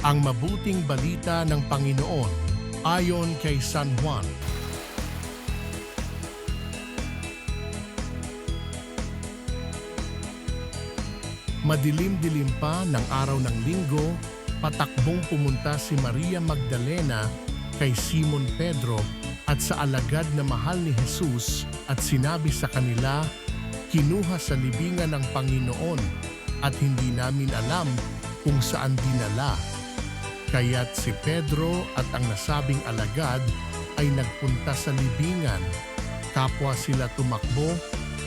Ang mabuting balita ng Panginoon ayon kay San Juan. Madilim-dilim pa ng araw ng linggo, patakbong pumunta si Maria Magdalena kay Simon Pedro at sa alagad na mahal ni Jesus at sinabi sa kanila, "Kinuha sa libingan ng Panginoon at hindi namin alam kung saan dinala." Kaya't si Pedro at ang nasabing alagad ay nagpunta sa libingan. Kapwa sila tumakbo,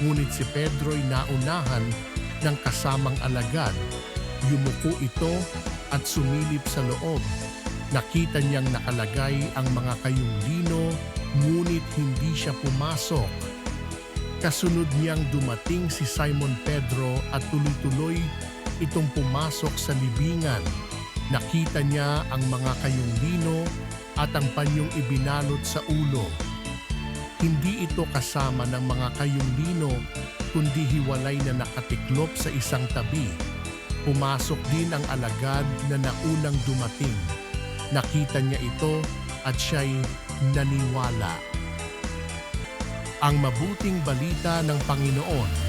ngunit si Pedro'y naunahan ng kasamang alagad. Yumuko ito at sumilip sa loob. Nakita niyang nakalagay ang mga kayong lino, ngunit hindi siya pumasok. Kasunod niyang dumating si Simon Pedro at tuloy-tuloy itong pumasok sa libingan. Nakita niya ang mga kayong lino at ang panyong ibinalot sa ulo. Hindi ito kasama ng mga kayong lino, kundi hiwalay na nakatiklop sa isang tabi. Pumasok din ang alagad na naunang dumating. Nakita niya ito at siya'y naniwala. Ang mabuting balita ng Panginoon.